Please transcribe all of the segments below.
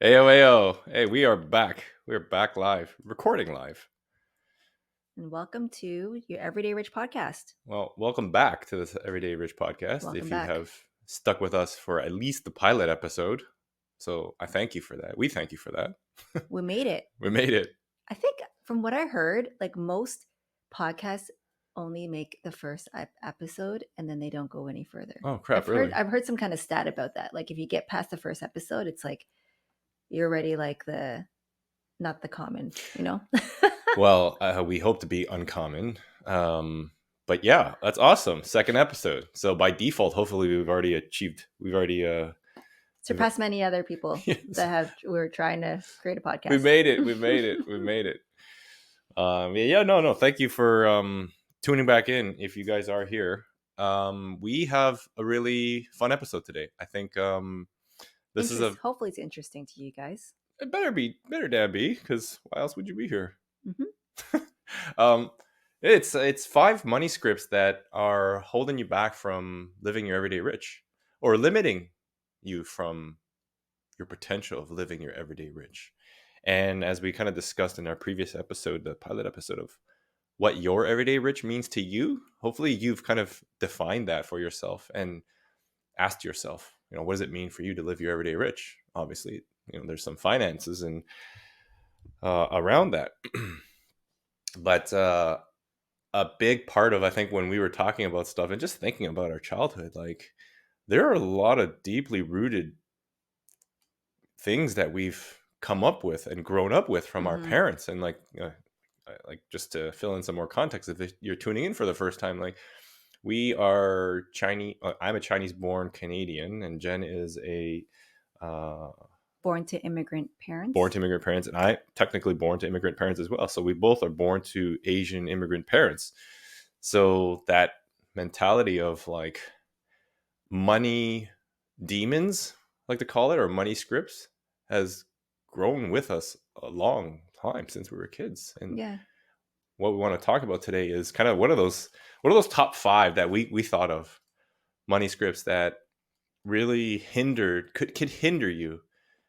Ayo, ayo. Hey, we are back. We're back live, recording live. And welcome to your Everyday Rich podcast. Well, welcome back to this Everyday Rich podcast. Welcome If you back. have stuck with us for at least the pilot episode, so I thank you for that. We thank you for that. We made it. We made it. I think from what I heard, like most podcasts only make the first episode and then they don't go any further. Oh crap! Really? I've heard some kind of stat about that. Like if you get past the first episode, it's like you're already like not the common, you know? Well, we hope to be uncommon. But yeah, that's awesome. Second episode. So by default, hopefully we've already Surpass many other people yes. that were trying to create a podcast. We made it. We made it. We made it. No. Thank you for tuning back in. If you guys are here, we have a really fun episode today. I think this is hopefully it's interesting to you guys. It better damn be, because why else would you be here? Mm-hmm. It's 5 money scripts that are holding you back from living your everyday rich, or limiting you from your potential of living your everyday rich. And as we kind of discussed in our previous episode, the pilot episode of what your everyday rich means to you, hopefully you've kind of defined that for yourself and asked yourself, what does it mean for you to live your everyday rich? Obviously, there's some finances and around that. But a big part of, I think, when we were talking about stuff and just thinking about our childhood, like there are a lot of deeply rooted things that we've come up with and grown up with from our parents. And like just to fill in some more context, if you're tuning in for the first time, like we are Chinese. I'm a Chinese born Canadian, and Jen is a born to immigrant parents. And I technically born to immigrant parents as well. So we both are born to Asian immigrant parents. So that mentality of like money demons, like to call it, or money scripts, has grown with us a long time since we were kids. And what we want to talk about today is kind of what are those top 5 that we thought of money scripts that really could hinder you.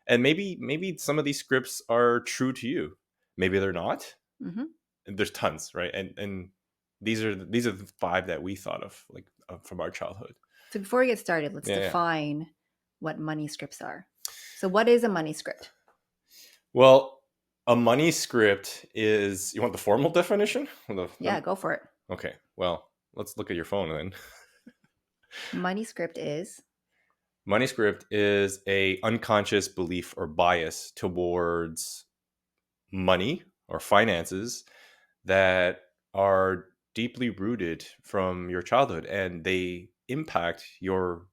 And maybe some of these scripts are true to you, maybe they're not. Mm-hmm. And there's tons, right? And these are the 5 that we thought of, like from our childhood. So before we get started, let's define what money scripts are. So what is a money script? Well, a money script is, you want the formal definition? Yeah, go for it. Okay, well, let's look at your phone then. Money script is a unconscious belief or bias towards money or finances that are deeply rooted from your childhood, and they impact your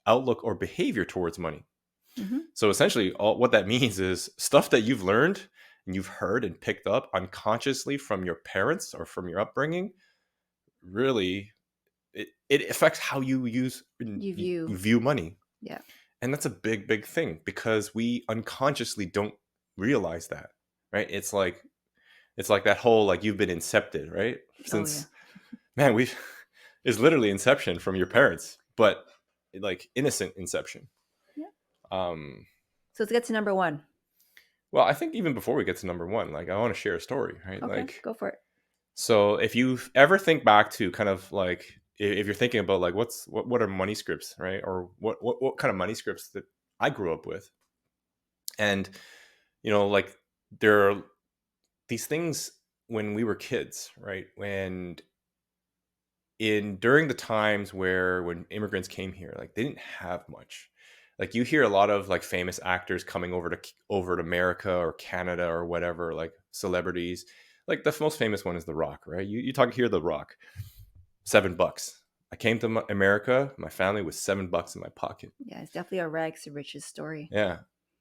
outlook or behavior towards money. Mm-hmm. So essentially, what that means is stuff that you've learned and you've heard and picked up unconsciously from your parents or from your upbringing, really, it affects how you view money. Yeah. And that's a big thing, because we unconsciously don't realize that, right? It's like that whole, like, you've been incepted, right? Since man, it's literally inception from your parents, but like innocent inception. Yeah. So let's get to number 1. Well, I think even before we get to number 1, like I want to share a story, right? Okay, like, go for it. So if you ever think back to kind of like, if you're thinking about like what are money scripts, right? Or what kind of money scripts that I grew up with, and like there are these things when we were kids, right? During the times when immigrants came here, like they didn't have much. Like you hear a lot of like famous actors coming over to America or Canada or whatever, like celebrities. Like the most famous one is The Rock, right? You hear The Rock, $7. I came to America, my family was $7 in my pocket. Yeah, it's definitely a rags to riches story. Yeah.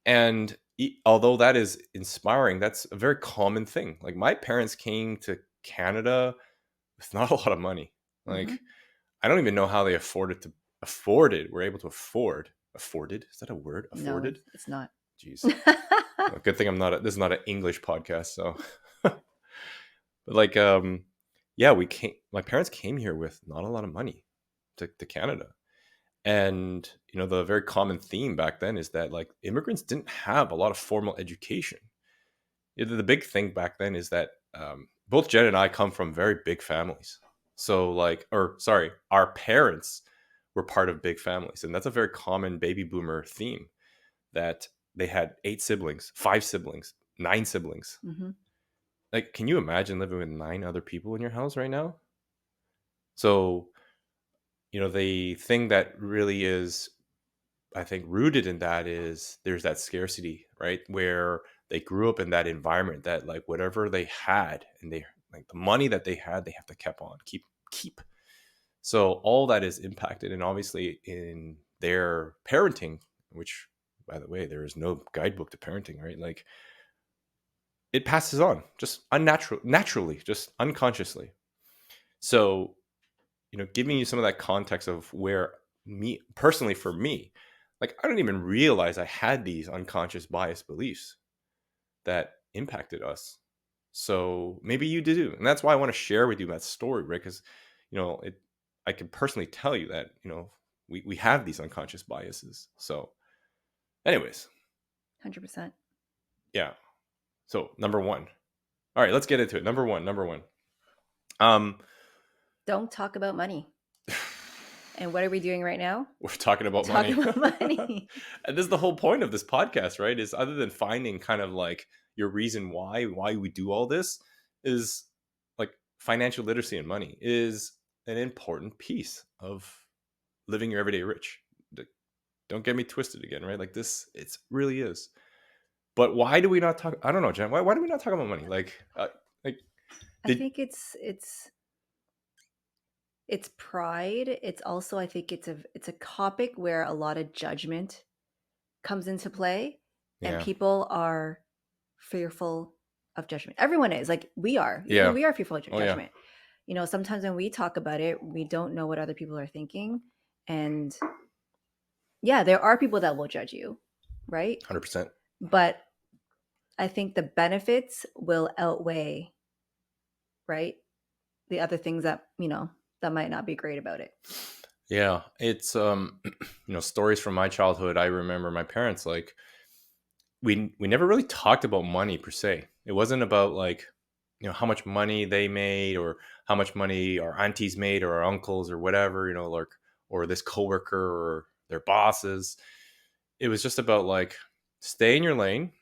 And although that is inspiring, that's a very common thing. Like my parents came to Canada with not a lot of money. Like, I don't even know how they were able to afforded. Is that a word? Afforded? No, it's not. Jeez. Well, good thing this is not an English podcast. So, but like, my parents came here with not a lot of money to Canada. And the very common theme back then is that like immigrants didn't have a lot of formal education. The big thing back then is that both Jen and I come from very big families. So like, or sorry, our parents were part of big families, and that's a very common baby boomer theme, that they had 8 siblings, 5 siblings, 9 siblings. Hmm. Like, can you imagine living with 9 other people in your house right now? So, the thing that really is, I think, rooted in that is there's that scarcity, right? Where they grew up in that environment that like whatever they had, and they like the money that they had, they have to keep. So all that is impacted, and obviously in their parenting, which by the way, there is no guidebook to parenting, right? Like it passes on just naturally, just unconsciously. So, giving you some of that context of where me personally, for me, like I don't even realize I had these unconscious bias beliefs that impacted us. So maybe you do. And that's why I want to share with you that story, right? Because, it I can personally tell you that, we have these unconscious biases. So anyways, 100%. yeah. So number one. All right, let's get into it. Number one. Um Don't talk about money. And what are we doing right now? we're talking about Talk money. about money. And this is the whole point of this podcast, right? Is other than finding kind of like your reason why we do all this, is like financial literacy and money is an important piece of living your everyday rich. Don't get me twisted again, right? Like this, it really is. But why do we not talk? I don't know, Jen. Why do we not talk about money? Like I did think it's pride. It's also, I think it's a topic where a lot of judgment comes into play, and yeah, people are fearful of judgment. Everyone is, like, we are. yeah, We are fearful of oh yeah, judgment. Sometimes when we talk about it, we don't know what other people are thinking. And yeah, there are people that will judge you, right? 100%. But I think the benefits will outweigh, right, the other things that might not be great about it. Yeah, it's stories from my childhood. I remember my parents, like we never really talked about money per se. It wasn't about like how much money they made, or how much money our aunties made, or our uncles, or whatever, like, or this coworker or their bosses. It was just about like, stay in your lane,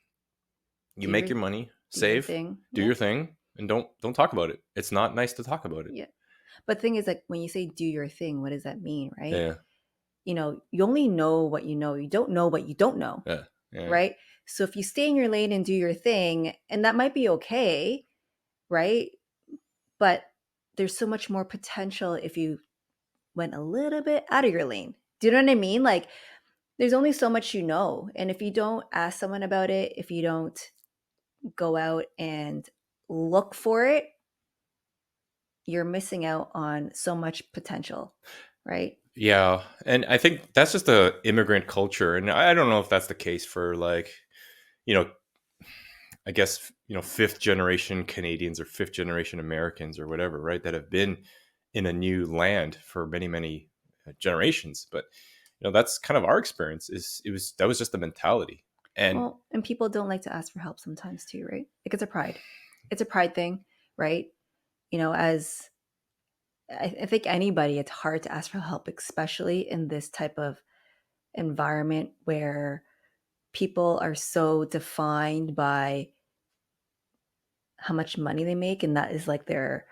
you Do make your your money, do your save, thing. do Yeah. your thing, and don't talk about it. It's not nice to talk about it. Yeah. But the thing is, like, when you say do your thing, what does that mean, right? Yeah, You only know what you know. You don't know what you don't know, yeah, yeah, right? So if you stay in your lane and do your thing, and that might be okay, right? But there's so much more potential if you went a little bit out of your lane. Do you know what I mean? Like, there's only so much you know. And if you don't ask someone about it, if you don't go out and look for it, you're missing out on so much potential, right? yeah. And I think that's just the immigrant culture, and I don't know if that's the case for like, you know I guess, fifth generation Canadians or fifth generation Americans or whatever, right? That have been in a new land for many, many generations. But, that's kind of our experience. That was just the mentality. And Well, and people don't like to ask for help sometimes too, right? Like, it's a pride. It's a pride thing, right? As I think anybody, it's hard to ask for help, especially in this type of environment where people are so defined by how much money they make, and that is like their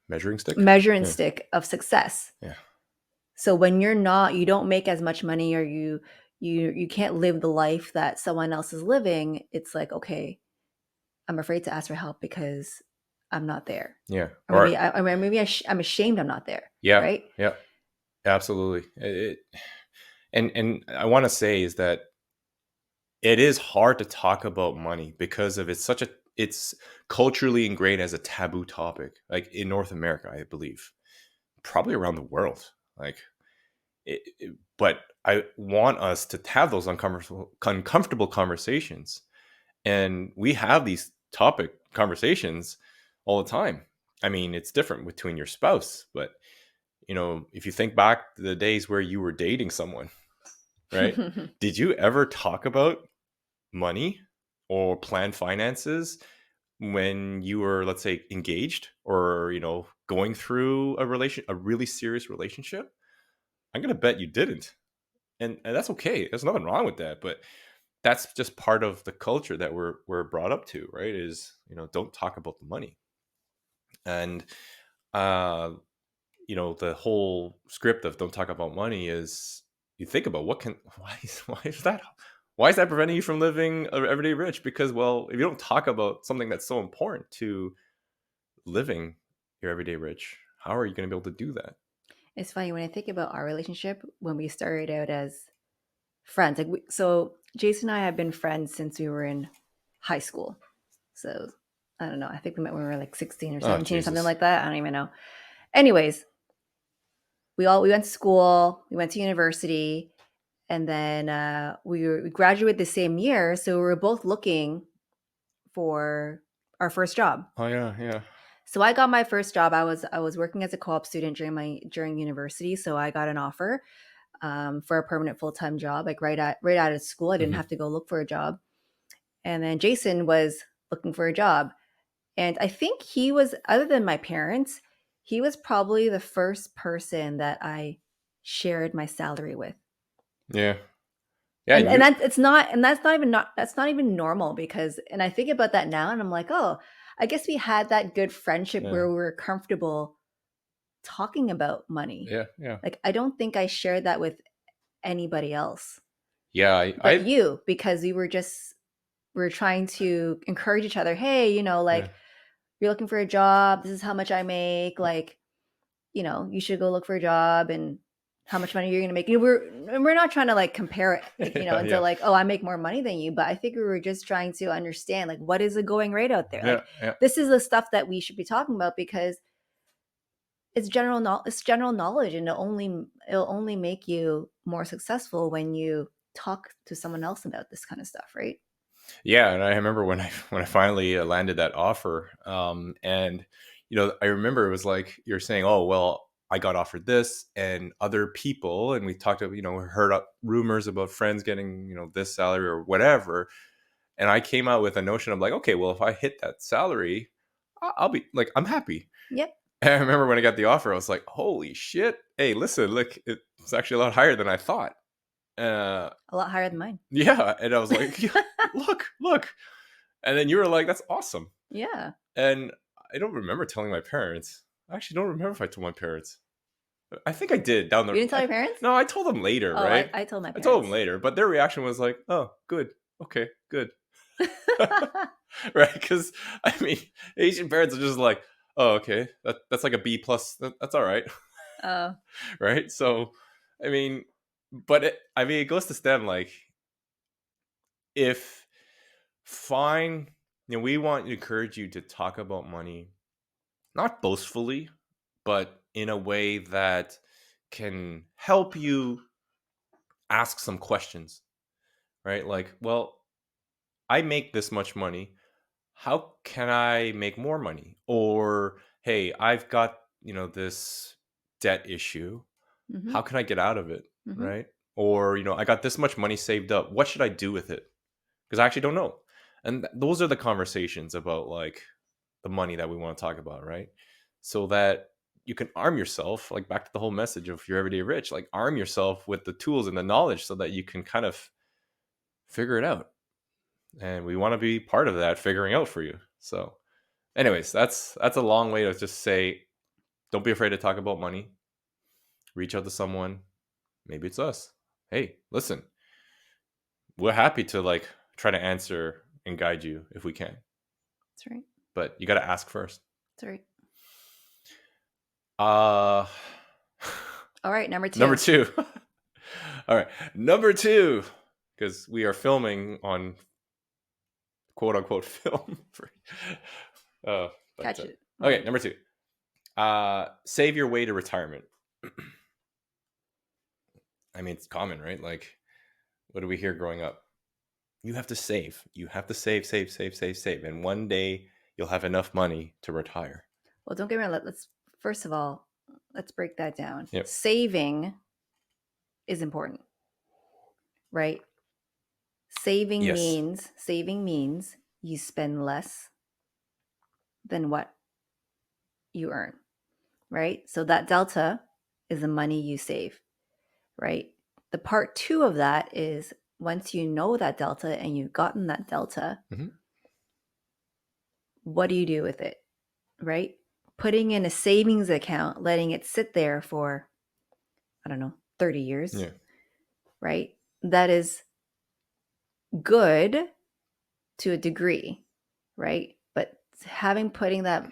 measuring stick. measuring Yeah. stick of success. Yeah. So when you don't make as much money, or you can't live the life that someone else is living, it's like, okay, I'm afraid to ask for help because I'm not there. Yeah. Or I'm ashamed I'm not there, Yeah. right? Yeah. Absolutely. And I want to say is that it is hard to talk about money because of it's culturally ingrained as a taboo topic, like in North America, I believe, probably around the world. Like, but I want us to have those uncomfortable conversations, and we have these topic conversations all the time. I mean, it's different between your spouse, but if you think back to the days where you were dating someone, right? Did you ever talk about money or plan finances when you were, let's say, engaged, or going through a really serious relationship? I'm gonna bet you didn't, and that's okay. There's nothing wrong with that, but that's just part of the culture that we're brought up to, right? Is don't talk about the money. And uh the whole script of don't talk about money is, you think about what can why is that preventing you from living a everyday rich? Because, well, if you don't talk about something that's so important to living your everyday rich, how are you going to be able to do that? It's funny when I think about our relationship when we started out as friends. So Jason and I have been friends since we were in high school. So I don't know. I think we met when we were like 16 or Oh, 17 or something Jesus. like that. I don't even know. Anyways, we went to school, we went to university, and then we graduated the same year. So we were both looking for our first job. Oh, yeah, yeah. So I got my first job. I was working as a co-op student during university. So I got an offer for a permanent full time job, like right out of school. I didn't Hmm. have to go look for a job. And then Jason was looking for a job, and I think he was, other than my parents, he was probably the first person that I shared my salary with. Yeah, yeah. And And you, that's not even normal, because, and I think about that now and I'm like, oh, I guess we had that good friendship yeah, where we were comfortable talking about money. yeah, yeah, Like I don't think I shared that with anybody else yeah. but you, because we were trying to encourage each other. Hey, Yeah, like, you're looking for a job, this is how much I make, like, you should go look for a job, and how much money you're going to make. We're not trying to like compare it, like, yeah, until yeah, like, oh, I make more money than you, but I think we were just trying to understand, like, what is the going rate out there? yeah, Like, yeah. this is the stuff that we should be talking about, because it's general knowledge, and it'll only make you more successful when you talk to someone else about this kind of stuff, right? Yeah, and I remember when I finally landed that offer, and I remember it was like you're saying, "Oh, well, I got offered this," and other people, and we talked about, we heard rumors about friends getting, this salary or whatever, and I came out with a notion of like, okay, well, if I hit that salary, I'll be like, I'm happy. Yep. And I remember when I got the offer, I was like, holy shit! Hey, listen, look, it's actually a lot higher than I thought. Uh, A lot higher than mine. yeah, and I was like, yeah, look. And then you were like, "That's awesome." Yeah. And I don't remember telling my parents. I actually don't remember if I told my parents. I think I did down You the. didn't tell your parents? No, I told them later, Oh, right? I told my I told them parents. later, but their reaction was like, "Oh, good, okay, good," right? Because I mean, Asian parents are just like, "Oh, okay, that's like a B plus. That's all right," Oh. right? So, I mean, but it goes to stem like, if fine, we want to encourage you to talk about money, not boastfully, but in a way that can help you ask some questions, right? Like, well, I make this much money. How can I make more money? Or, hey, I've got, this debt issue. Mhm. How can I get out of it? Mhm. Right? Or, I got this much money saved up. What should I do with it? Because I actually don't know. And those are the conversations about like the money that we want to talk about, right? So that you can arm yourself, like back to the whole message of your everyday rich, like arm yourself with the tools and the knowledge so that you can kind of figure it out. And we want to be part of that figuring out for you. So, anyways, that's a long way to just say, don't be afraid to talk about money. Reach out to someone. Maybe it's us. Hey, listen, we're happy to like try to answer and guide you if we can. That's right. But you got to ask first. That's right. Uh All right, number Number 2. 2. All right. Number 2, because we are filming on quote unquote film. uh, but Catch it. okay, Moment. number 2. Save your way to retirement. I mean, it's common, right? Like, what do we hear growing up? You have to save. You have to save. And one day you'll have enough money to retire. Well, don't get me wrong. Let's first of all, let's break that down. Yep. Saving is important, right? Yes. Saving means you spend less than what you earn, right? So that delta is the money you save, right? The part two of that is once you know that delta and you've gotten that delta, Mm-hmm. what do you do with it, right? Putting in a savings account, letting it sit there for, I don't know, 30 years, Yeah. right? That is good to a degree, right? But putting that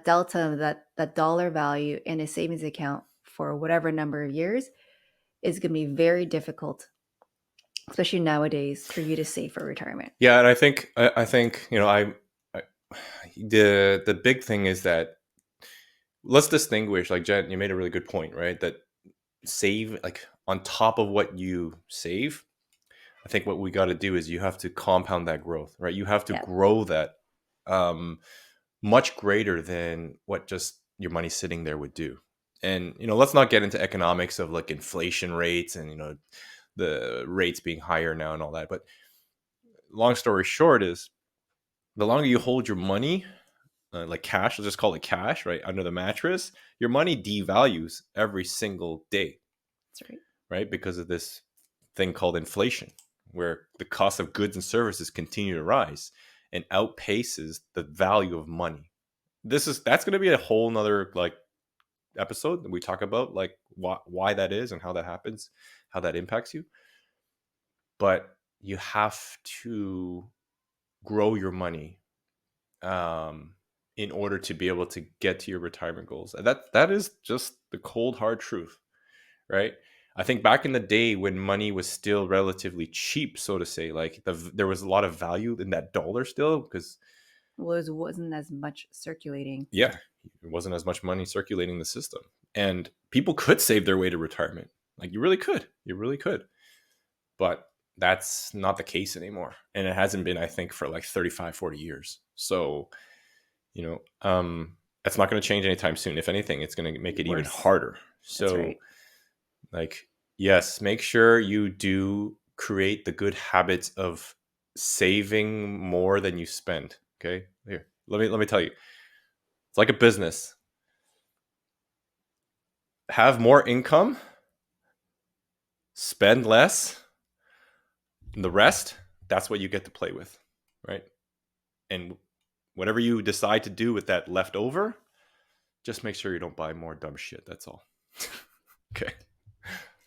delta, that dollar value in a savings account for whatever number of years is going to be very difficult, especially nowadays, for you to save for retirement. Yeah, and I think I the big thing is that let's distinguish. Like Jen, you made a really good point, right? That save, like on top of what you save, I think what we got to do is you have to compound that growth, right? You have to Yeah. grow that um, much greater than what just your money sitting there would do. And let's not get into economics of like inflation rates and the rates being higher now and all that. But long story short is the longer you hold your money, like cash, let's just call it cash, right under the mattress, your money devalues every single day, That's right. right? Because of this thing called inflation, where the cost of goods and services continue to rise and outpaces the value of money. That's going to be a whole nother like episode that we talk about, like why that is and how that happens, how that impacts you. But you have to grow your money um, in order to be able to get to your retirement goals. That is just the cold hard truth, right? I think back in the day when money was still relatively cheap, so to say, like there was a lot of value in that dollar still, because Well, there wasn't as much circulating. yeah, it wasn't as much money circulating in the system, and people could save their way to retirement. Like you really could, but that's not the case anymore, and it hasn't been, I think, for like 35, 40 years. So you know it's not going to change anytime soon. If anything, it's going to make it even Worse. harder. That's So right. like, yes, make sure you do create the good habits of saving more than you spend. Okay, here, let me tell you, it's like a business. Have more income, spend less, and the rest, that's what you get to play with, right? And whatever you decide to do with that leftover, just make sure you don't buy more dumb shit. That's all. Okay.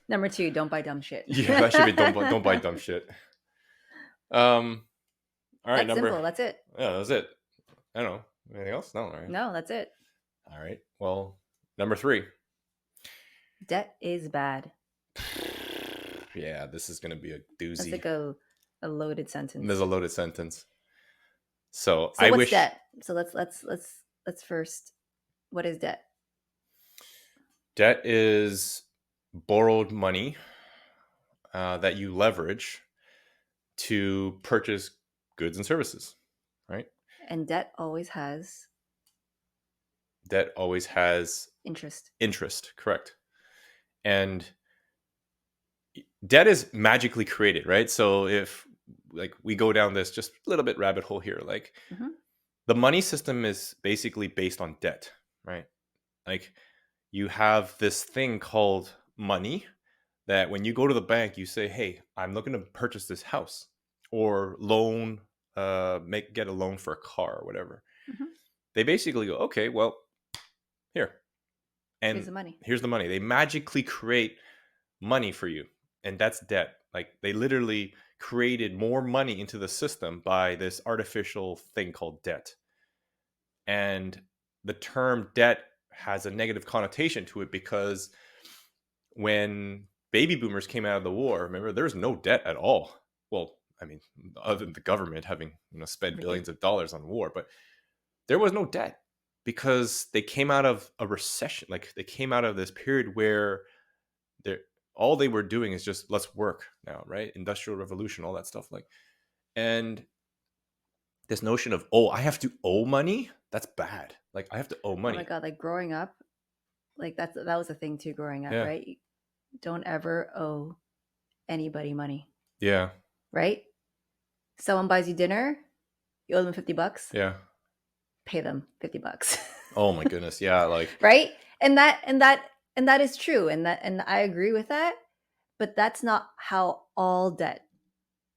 Number two, don't buy dumb shit. Yeah, that should be don't buy dumb shit. Um. All right, That's number. simple. That's it. Yeah, that was it. I don't know anything else. No, all right. No, that's it. All right. Well, number 3. Debt is bad. Yeah, this is gonna be a That's doozy. like a loaded There's sentence. a loaded sentence. So So I what's wish debt? So let's first, what is debt? debt is borrowed money that you leverage to purchase goods and services, right? And debt always has Debt always has interest. interest, correct? And debt is magically created, right? So if like we go down this just a little bit rabbit hole here, like Hmm. the money system is basically based on debt, right? Like you have this thing called money that when you go to the bank, you say, "Hey, I'm looking to purchase this house or loan, get a loan for a car or whatever." Hmm. They basically go, "Okay, well, here, Here's and the money. here's the money." They magically create money for you, and that's debt. Like they literally created more money into the system by this artificial thing called debt. And the term debt has a negative connotation to it because when baby boomers came out of the war, remember, there was no debt at all. Well, I mean, other than the government having spent Right. billions of dollars on war, but there was no debt because they came out of a recession. Like they came out of this period where they all they were doing is just let's work now, right? Industrial revolution, all that stuff. Like, and this notion of, oh, I have to owe money, that's bad. Like I have to owe Oh my money. God, like growing up, Like that was a thing too growing up, Yeah. right? Don't ever owe anybody money, Yeah. right? Someone buys you dinner, you owe them $50, Yeah. pay them $50. Oh my goodness. Yeah. Like, Right? And that is true. And I agree with that, but that's not how all debt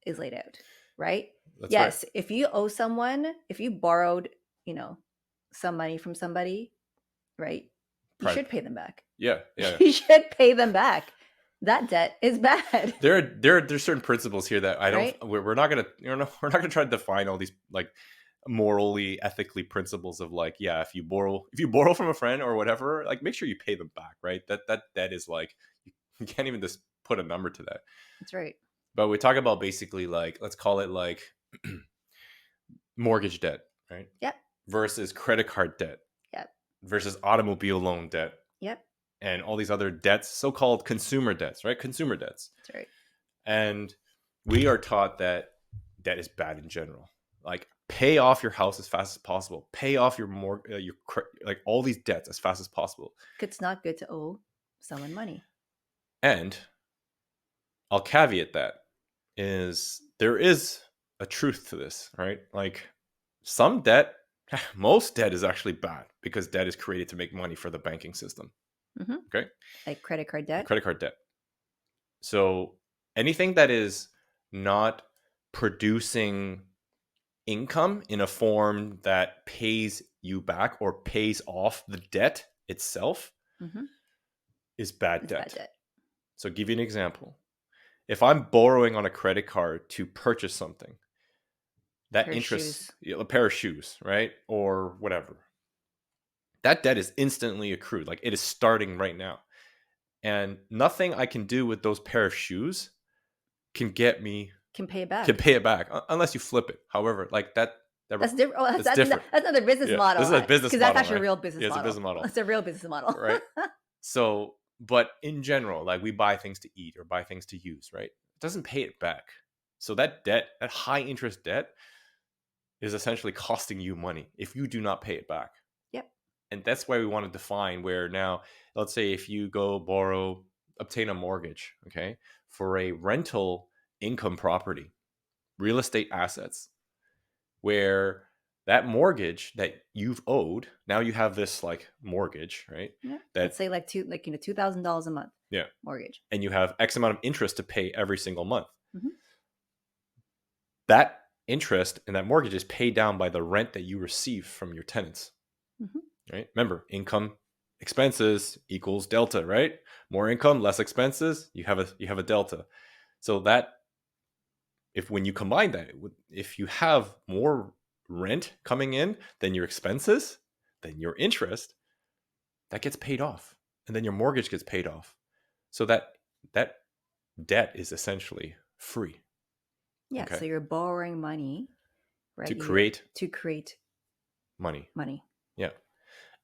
is laid out, right? that's right. Yes, if you owe someone, if you borrowed, you know, some money from somebody, right? You Pri- should pay them back. yeah. Yeah. You should pay them back. That debt is bad, There's certain principles here that I don't. right? We're not gonna, we're not gonna try to define all these like morally, ethically principles of like, yeah, if you borrow from a friend or whatever, like make sure you pay them back, right? That is like you can't even just put a number to that. That's right. But we talk about basically like, let's call it like mortgage debt, right? Yep. Versus credit card debt Yep. versus automobile loan debt Yep. and all these other debts, so-called consumer debts, right? Consumer debts. That's right. And we are taught that debt is bad in general. Like pay off your house as fast as possible. Pay off your like all these debts as fast as possible. It's not good to owe someone money. And I'll caveat that is there is a truth to this, right? Like some debt, most debt is actually bad because debt is created to make money for the banking system. Mm-hmm. Okay. Like credit card And debt. credit card debt. So anything that is not producing income in a form that pays you back or pays off the debt itself Mm-hmm. is bad It's debt. bad debt. So give you an example. If I'm borrowing on a credit card to purchase something, that Pair of interest, shoes. a pair of shoes, right? Or whatever, that debt is instantly accrued. Like it is starting right now. And nothing I can do with those pair of shoes can get me, Can pay it back. can pay it back unless you flip it. However, like That's different. Oh, that's different. That's another business Yeah, model. this is a business Because model, that's actually right? a real business Yeah, it's a model. business model, It's a real business model. right? So, but in general, like we buy things to eat or buy things to use, right? It doesn't pay it back. So that debt, that high interest debt, is essentially costing you money if you do not pay it back. Yep. And that's why we want to define where now, let's say if you go obtain a mortgage, okay, for a rental income property, real estate assets, where that mortgage that you've owed, now you have this like mortgage, right? Yeah. That Let's say like $2,000 a month. Yeah. Mortgage. And you have X amount of interest to pay every single month. Mm-hmm. That interest and that mortgage is paid down by the rent that you receive from your tenants. Mm-hmm. Right? Remember, income expenses equals delta, right? More income, less expenses, you have a delta. So that when you combine that, if you have more rent coming in than your expenses, then your interest that gets paid off, and then your mortgage gets paid off. So that debt is essentially free. Yeah. Okay. So you're borrowing money, right? To create money. Yeah.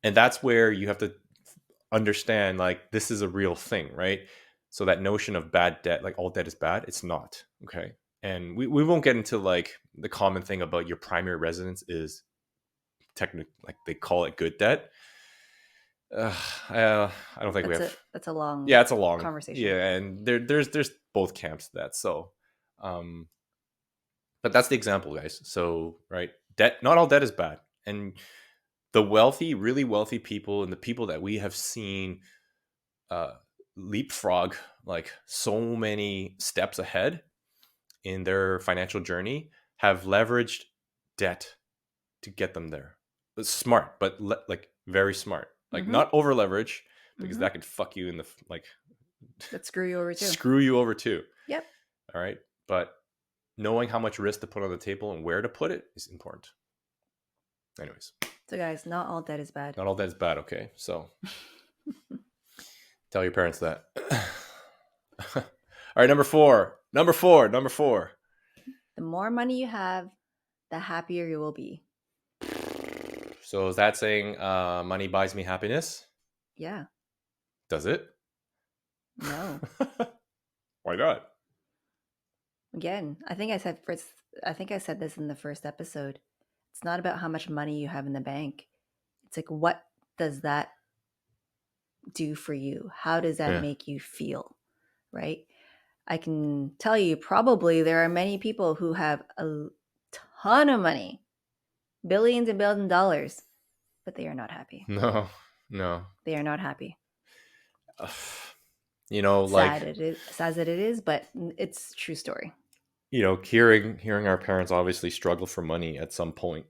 And that's where you have to understand like this is a real thing, right? So that notion of bad debt, like all debt is bad, it's not. Okay. And we won't get into like the common thing about your primary residence is technically, like they call it good debt. I don't think we have. That's a long. Yeah, it's a long conversation. Yeah, and there's both camps to that. So, but that's the example, guys. So, right, debt. Not all debt is bad, and the wealthy, really wealthy people, and the people that we have seen leapfrog like so many steps ahead in their financial journey have leveraged debt to get them there. It's smart, but like very smart. Like Mm-hmm. not over leverage because Mm-hmm. that could fuck you in the like. That screw you over too. Screw you over too. Yep. All right, but knowing how much risk to put on the table and where to put it is important. Anyways, so guys, not all debt is bad. Not all debt is bad. Okay, so tell your parents that. All right, number four. The more money you have, the happier you will be. So is that saying money buys me happiness? Yeah. Does it? No. Why not? Again, I think I said this in the first episode. It's not about how much money you have in the bank. It's like, what does that do for you? How does that Yeah. make you feel? Right? I can tell you probably there are many people who have a ton of money, billions and billions of dollars, but they are not happy. No, no. They are not happy. Ugh. You know, Sad like, it is, sad that it is, but it's true story. hearing our parents obviously struggle for money at some point,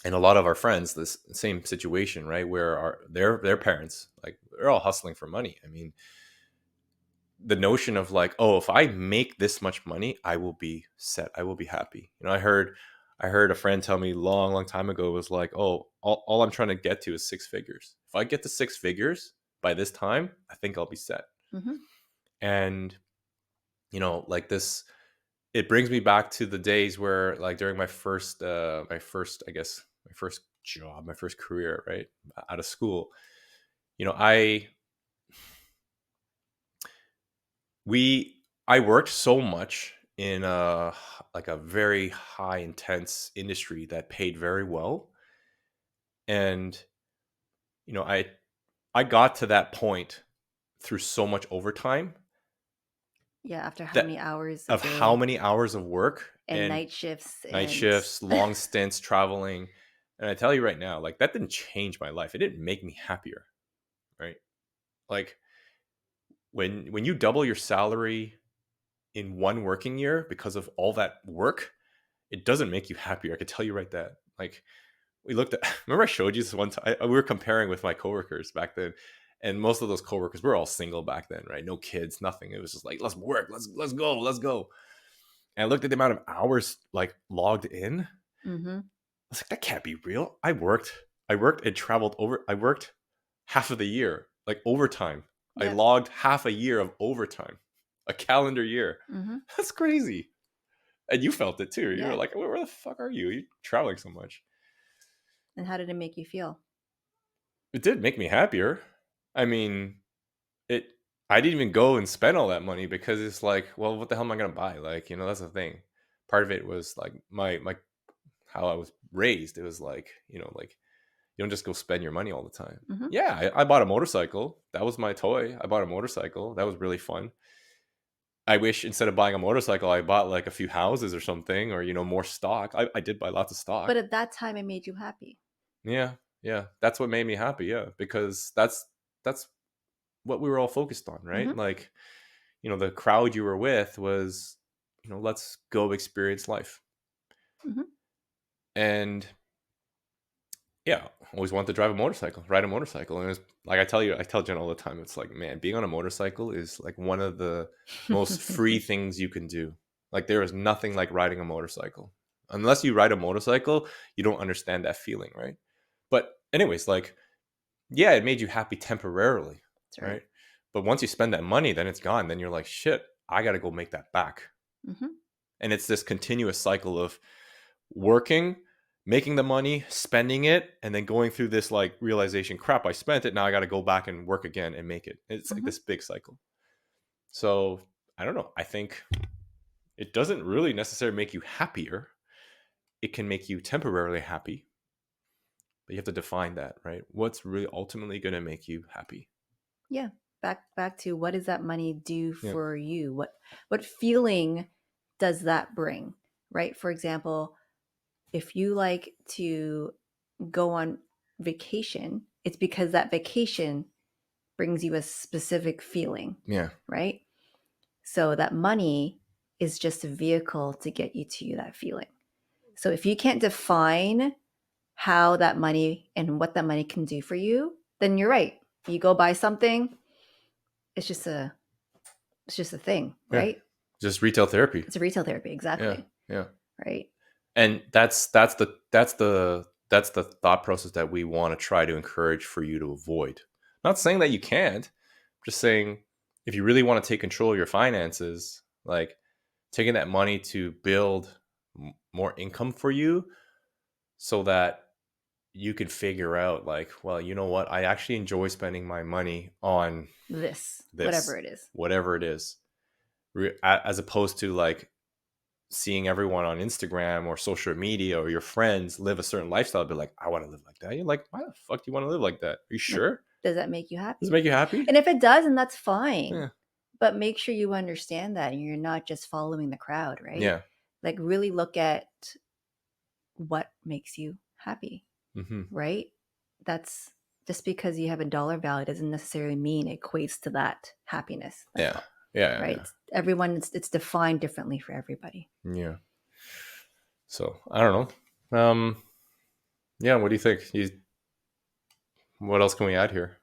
and a lot of our friends, this same situation, right? Where their parents, like, they're all hustling for money. I mean, the notion of like, oh, if I make this much money, I will be set. I will be happy. I heard a friend tell me long, long time ago, was like, oh, all I'm trying to get to is six figures. If I get to six figures by this time, I think I'll be set. Hmm. And like this, it brings me back to the days where, like, during my first job, my first career, right, out of school, you know, I we I worked so much in a very high intense industry that paid very well, and I got to that point through so much overtime, Yeah, after how that many hours a of how day many hours of work and and night shifts night and shifts, long stints traveling. And I tell you right now, like, that didn't change my life. It didn't make me happier, right? Like, when you double your salary in one working year because of all that work, it doesn't make you happier. I could tell you right that. Like, we looked at, remember I showed you this one time, we were comparing with my coworkers back then, and most of those coworkers were all single back then, right? No kids, nothing. It was just like, let's work, let's go. And I looked at the amount of hours, like, logged in. hmm I was like, that can't be real. I worked and traveled over. I worked half of the year, like, overtime. I yeah, logged half a year of overtime, a calendar year. hmm That's crazy. And you felt it too. You were yeah. like, where the fuck are you? You're traveling so much. And how did it make you feel? It did make me happier. I mean, it. I didn't even go and spend all that money because it's like, well, what the hell am I gonna buy? Like, that's the thing. Part of it was like my how I was raised. It was like, like, you don't just go spend your money all the time. Hmm. Yeah, I bought a motorcycle. That was my toy. I bought a motorcycle. That was really fun. I wish instead of buying a motorcycle, I bought like a few houses or something, or more stock. I did buy lots of But stock. at that time, it made you happy. Yeah, yeah, that's what made me happy. Yeah, because that's what we were all focused on, right? Hmm. Like, the crowd you were with was, let's go experience life. Hmm. And yeah, always wanted to drive a motorcycle, ride a motorcycle. And it was like, I tell Jen all the time, it's like, man, being on a motorcycle is like one of the most free things you can do. Like, there is nothing like riding a motorcycle. Unless you ride a motorcycle, you don't understand that feeling, right? But anyways, like, yeah, it made you happy temporarily, That's right. right? But once you spend that money, then it's gone. Then you're like, shit, I got to go make that back. Hmm. And it's this continuous cycle of working, making the money, spending it, and then going through this, like, realization, crap, I spent it. Now I got to go back and work again and make it. It's like Hmm. this big cycle. So I don't know. I think it doesn't really necessarily make you happier. It can make you temporarily happy, but you have to define that, right? What's really ultimately going to make you happy? Yeah. Back to what does that money do Yeah. for you? What feeling does that bring? Right? For example, if you like to go on vacation, it's because that vacation brings you a specific feeling, Yeah. right? So that money is just a vehicle to get you to that feeling. So if you can't define how that money and what that money can do for you, then you're right. You go buy something, it's just a thing, Yeah. right? Just retail therapy. It's a retail therapy, Yeah. exactly, Yeah. right? And that's the thought process that we want to try to encourage for you to avoid. Not saying that you can't, just saying, if you really want to take control of your finances, like, taking that money to build more income for you, so that you can figure out, like, well, you know what, I actually enjoy spending my money on This, whatever this, it is. whatever it is, as opposed to, like, seeing everyone on Instagram or social media or your friends live a certain lifestyle, be like, I want to live like that. You're like, why the fuck do you want to live like that? Are you Like, sure? Does that make you Does it happy? make you happy? And if it does, then that's fine. Yeah. But make sure you understand that and you're not just following the crowd, right? Yeah. Like really look at what makes you happy, Mm-hmm. right? That's just because you have a dollar value doesn't necessarily mean it equates to that happiness. That's Yeah. all, Yeah. right? Yeah. Everyone, it's defined differently for everybody. Yeah. So I don't know. Yeah. What do you think? What else can we add here?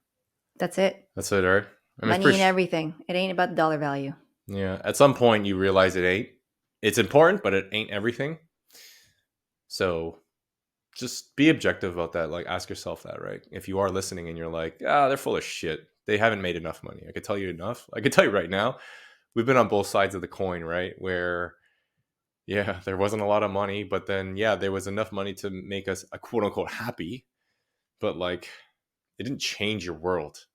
That's it. That's it, right? I mean, it's Money and pretty. everything. It ain't about the dollar value. Yeah. At some point, you realize it ain't. It's important, but it ain't everything. So just be objective about that. Like, ask yourself that, right? If you are listening and you're like, they're full of shit. They haven't made enough money. I could tell you enough. I could tell you right now, we've been on both sides of the coin, right? Where, yeah, there wasn't a lot of money, but then, yeah, there was enough money to make us a quote unquote happy, but like, it didn't change your world.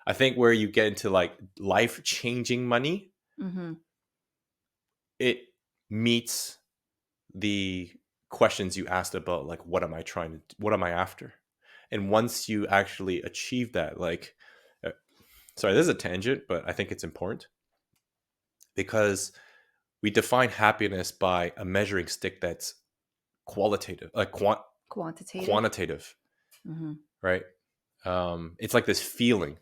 I think where you get into like life changing money, Mm-hmm. it meets the questions you asked about like what am I after? And once you actually achieve that, like sorry, this is a tangent, but I think it's important because we define happiness by a measuring stick that's qualitative, like Quantitative. quantitative, Mm-hmm. right? It's like this feeling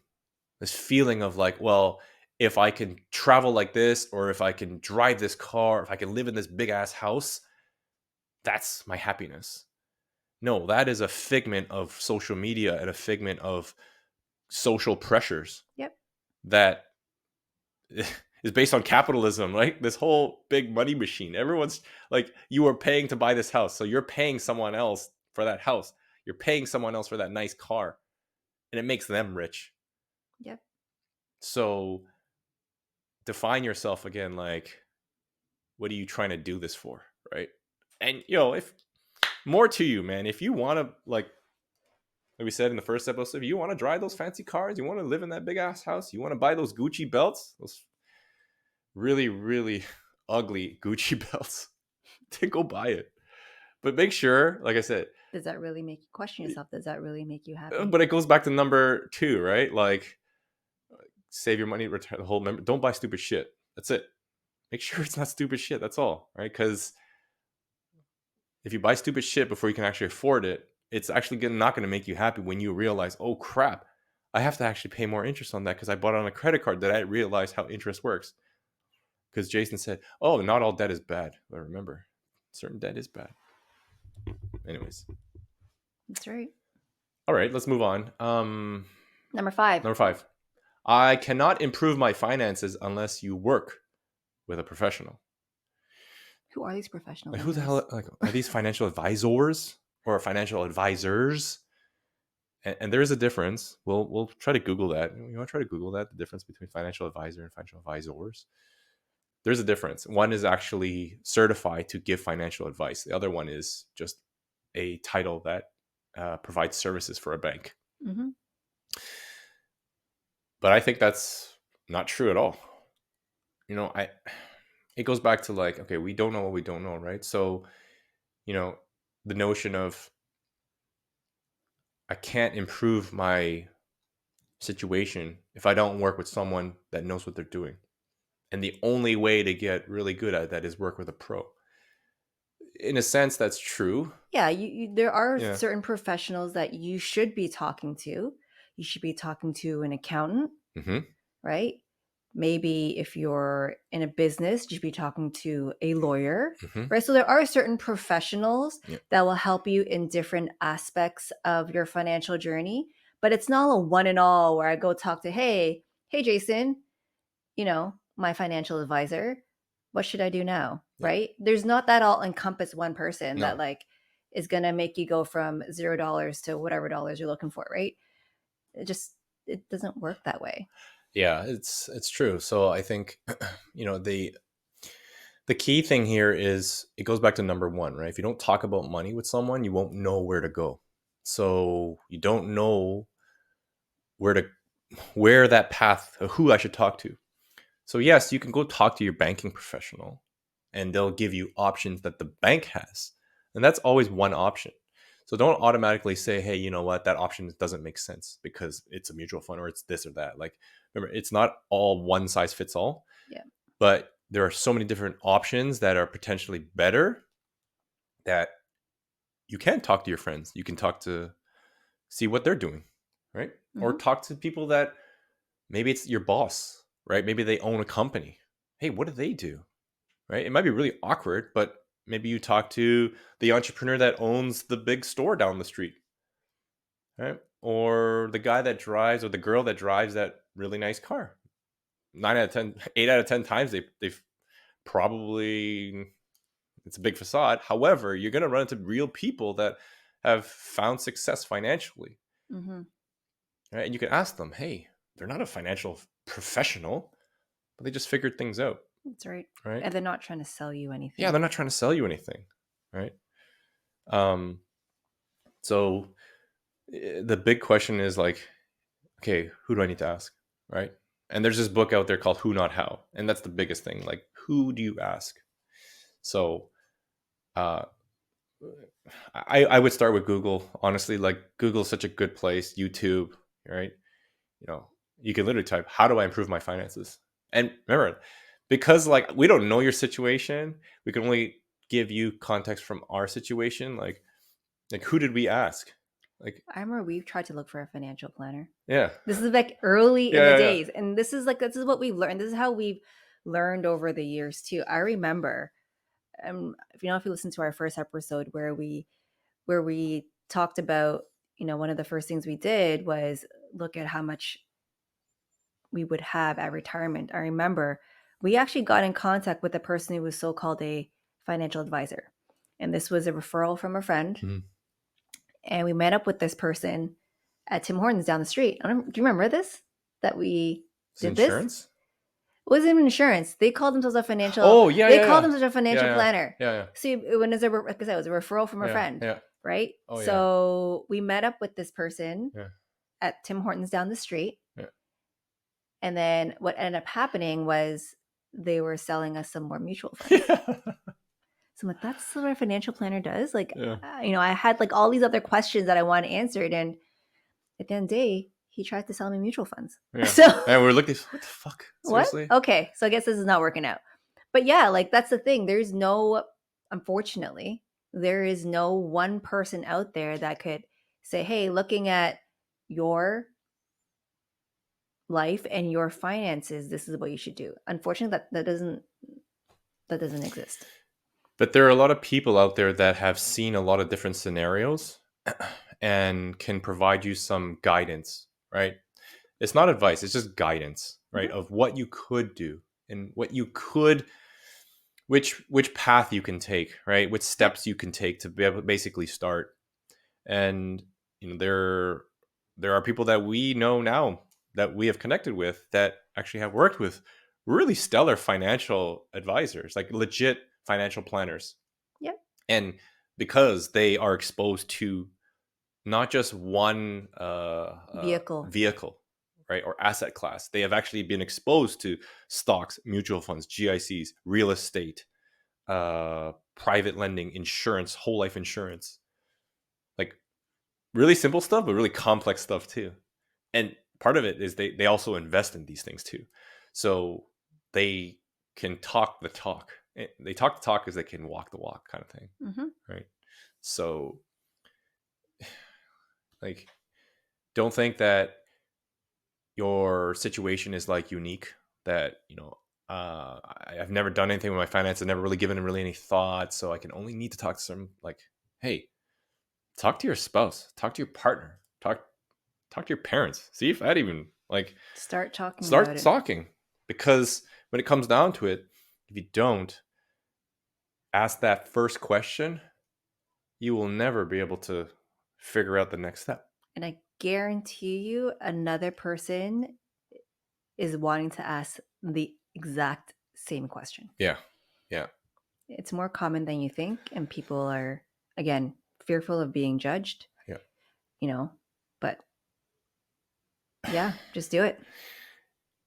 of like, well, if I can travel like this, or if I can drive this car, if I can live in this big ass house, that's my happiness. No, that is a figment of social media and a figment of social pressures Yep. that is based on capitalism, right? This whole big money machine. Everyone's like, you are paying to buy this house. So you're paying someone else for that house. You're paying someone else for that nice car. And it makes them rich. Yep. So define yourself again, like, what are you trying to do this for? Right. And if more to you, man, if you want to like we said in the first episode, if you want to drive those fancy cars, you want to live in that big ass house, you want to buy those Gucci belts, those really, really ugly Gucci belts, then go buy it. But make sure, like I said, Does that really make you question yourself? Does that really make you happy? but it goes back to number 2, right? Like, save your money, retire the whole member. Don't buy stupid shit. That's it. Make sure it's not stupid shit. That's all, right? Because if you buy stupid shit before you can actually afford it, it's actually not going to make you happy when you realize, oh crap, I have to actually pay more interest on that because I bought it on a credit card that I realized how interest works. Because Jason said, oh, not all debt is bad. But remember, certain debt is bad. Anyways. That's right. All right, let's move on. Number 5. Number 5. I cannot improve my finances unless you work with a professional. Who are these professionals? Like, who the hell, like, are these financial advisors or financial advisors? And there is a difference. We'll try to Google that. You want to try to Google that, the difference between financial advisor and financial advisors? There's a difference. One is actually certified to give financial advice. The other one is just a title that provides services for a bank. Mm-hmm. But I think that's not true at all. It goes back to like, okay, we don't know what we don't know, right? So, the notion of I can't improve my situation if I don't work with someone that knows what they're doing. And the only way to get really good at that is work with a pro. In a sense, that's true. Yeah, there are Yeah. certain professionals that you should be talking to. You should be talking to an accountant, Mm-hmm. right? Maybe if you're in a business, you should be talking to a lawyer, Mm-hmm. right? So there are certain professionals Yeah. that will help you in different aspects of your financial journey. But it's not a one and all where I go talk to, hey, Jason, my financial advisor, what should I do now? Yeah. Right? There's not that all encompass one person No. that like is going to make you go from $0 to whatever dollars you're looking for, right? It doesn't work that way. Yeah, it's true. So I think the key thing here is it goes back to number 1, right? If you don't talk about money with someone, you won't know where to go. So you don't know where that path, who I should talk to. So yes, you can go talk to your banking professional and they'll give you options that the bank has. And that's always one option. So don't automatically say, hey, you know what, that option doesn't make sense because it's a mutual fund or it's this or that. Like, remember, it's not all one size fits all, Yeah. but there are so many different options that are potentially better that you can talk to your friends. You can talk to see what they're doing, right? Or Hmm. talk to people that maybe it's your boss, right? Maybe they own a company. Hey, what do they do? Right? It might be really awkward, but maybe you talk to the entrepreneur that owns the big store down the street, right? Or the guy that drives or the girl that drives that really nice car. 9 out of 10, 8 out of 10 times they've probably, it's a big facade. However, you're going to run into real people that have found success financially, Hmm. right? And you can ask them, hey, they're not a financial professional, but they just figured things out, That's right. right? And they're not trying to sell you Yeah, anything. they're not trying to sell you anything, right? Um, so the big question is like, okay, who do I need to ask, right? And there's this book out there called Who Not How, and that's the biggest thing. Like, who do you ask? So, uh, I would start with Google. Honestly, like Google is such a good place. YouTube, right? You know, you can literally type, "How do I improve my finances?" And remember, because like we don't know your situation, we can only give you context from our situation. Like who did we ask? Like, I remember we've tried to look for a financial planner. yeah, This is like early in the yeah, yeah, days. And this is what we've learned. This is how we've learned over the years too. I remember, if you listen to our first episode where we talked about, one of the first things we did was look at how much we would have at retirement. I remember we actually got in contact with a person who was so-called a financial advisor. And this was a referral from a friend. Mhm. And we met up with this person at Tim Hortons down the street. Do you remember this? That we Is it did this? insurance? It wasn't even insurance. They called themselves a financial. Oh yeah, They yeah, called yeah, themselves a yeah, financial yeah, planner. yeah, yeah, So when is a like I said, it was a referral from a yeah, friend, yeah. right? Oh yeah, So we met up with this person yeah, at Tim Hortons down the street, yeah. and then what ended up happening was they were selling us some more mutual funds. Yeah. So I'm like, that's what a financial planner does. Like, Yeah. I had like all these other questions that I wanted answered, and at the end of the day, he tried to sell me mutual funds. Yeah. So And we're looking, what the fuck? what? Seriously? Okay, so I guess this is not working out. But yeah, like that's the thing. Unfortunately, there is no one person out there that could say, hey, looking at your life and your finances, this is what you should do. Unfortunately, that doesn't exist. But there are a lot of people out there that have seen a lot of different scenarios and can provide you some guidance, right? It's not advice, it's just guidance, right? Mhm. Of what you could do and what you could, which path you can take, right? Which Yep. steps you can take to be able to basically start. And there are people that we know now that we have connected with that actually have worked with really stellar financial advisors, like legit financial planners. Yep. And because they are exposed to not just one Vehicle. vehicle, right, or asset class, they have actually been exposed to stocks, mutual funds, GICs, real estate, private lending, insurance, whole life insurance, like really simple stuff, but really complex stuff too. And part of it is they also invest in these things too, so they can talk the talk. They talk the talk as they can walk the walk, kind of thing, Hmm. right? So, like, don't think that your situation is like unique. That I've never done anything with my finances. I've never really given them really any thought, so I can only need to talk to some. Like, hey, talk to your spouse, talk to your partner, talk to your parents. See if that even like Start talking start about it. talking. Because when it comes down to it, if you don't ask that first question, you will never be able to figure out the next step. And I guarantee you, another person is wanting to ask the exact same question. Yeah. Yeah. It's more common than you think, and people are, again, fearful of being judged, Yeah. you know, but yeah, just do it.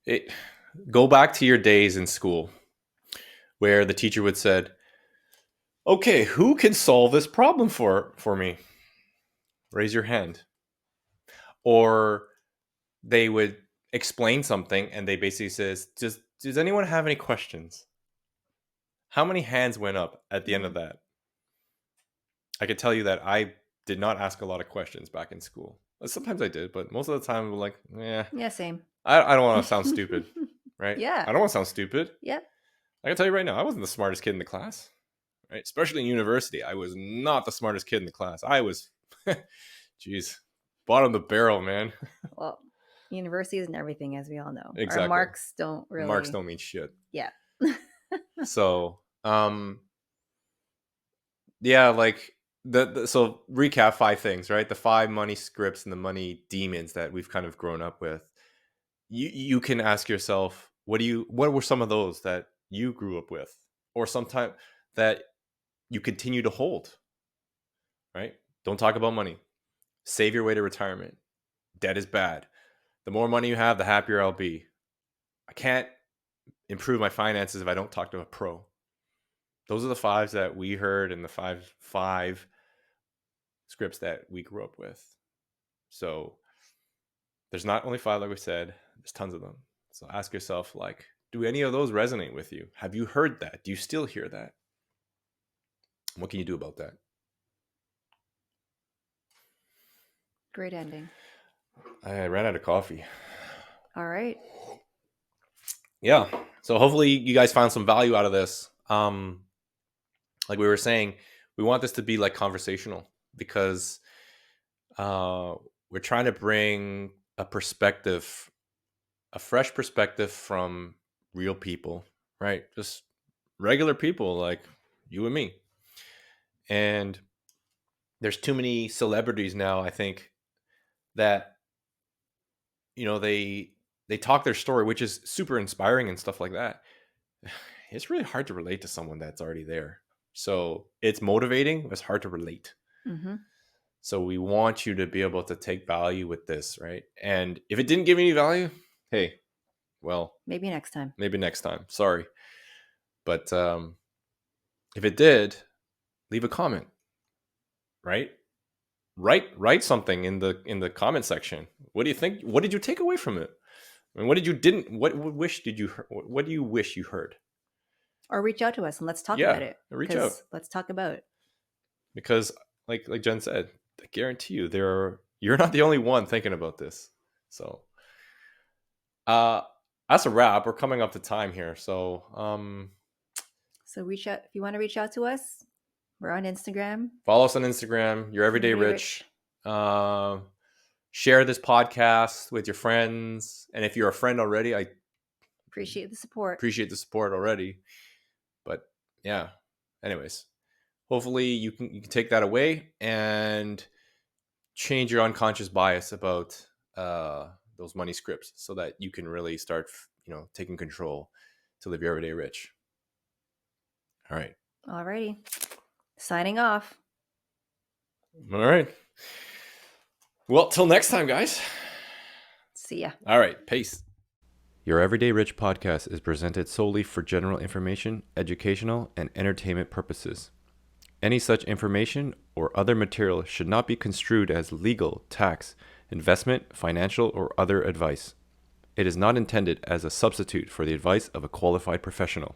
It Go back to your days in school where the teacher would said, "Okay, who can solve this problem for me?" raise your hand. Or they would explain something and they basically says, does anyone have any questions? How many hands went up at the end of that? I could tell you that I did not ask a lot of questions back in school. Sometimes I did, but most of the time I'm like, Yeah, same. I don't want to sound stupid, right? Yeah. I don't want to sound stupid. Yeah. I can tell you right now, I wasn't the smartest kid in the class, right? Especially in university. I was not the smartest kid in the class. I was, geez, bottom of the barrel, man. Well, university isn't everything, as we all know. Exactly. Our marks don't really. Marks don't mean shit. Yeah. So, yeah, like so recap 5 things, right? The 5 money scripts and the money demons that we've kind of grown up with. You can ask yourself, what were some of those that you grew up with, or sometime that you continue to hold, right? Don't talk about money. Save your way to retirement. Debt is bad. The more money you have, the happier I'll be. I can't improve my finances if I don't talk to a pro. Those are the 5s that we heard, and the five scripts that we grew up with. So there's not only 5, like we said, there's tons of them. So ask yourself, like, do any of those resonate with you? Have you heard that? Do you still hear that? What can you do about that? Great ending. I ran out of coffee. All right. Yeah. So hopefully you guys found some value out of this. Like we were saying, we want this to be like conversational, because we're trying to bring a fresh perspective from real people, right? Just regular people like you and me. And there's too many celebrities now, I think, that, they talk their story, which is super inspiring and stuff like that. It's really hard to relate to someone that's already there. So it's motivating, it's hard to relate. Mm-hmm. So we want you to be able to take value with this, right? And if it didn't give you any value, hey, well, maybe next time. Sorry. But if it did, leave a comment, right? Write something in the comment section. What do you think? What did you take away from it? I mean, what do you wish you heard? Or reach out to us and let's talk about it. Reach out. Let's talk about it. Because like Jen said, I guarantee you you're not the only one thinking about this. So that's a wrap. We're coming up to time here. So reach out if you want to reach out to us. We're on Instagram. Follow us on Instagram, Your Everyday Rich. Share this podcast with your friends. And if you're a friend already, I appreciate the support. Already. But yeah, anyways, hopefully you can take that away and change your unconscious bias about those money scripts, so that you can really start, taking control to live your everyday rich. All right. Alrighty. Signing off. All right. Well, till next time, guys. See ya. All right. Peace. Your Everyday Rich podcast is presented solely for general information, educational, and entertainment purposes. Any such information or other material should not be construed as legal, tax, investment, financial, or other advice. It is not intended as a substitute for the advice of a qualified professional.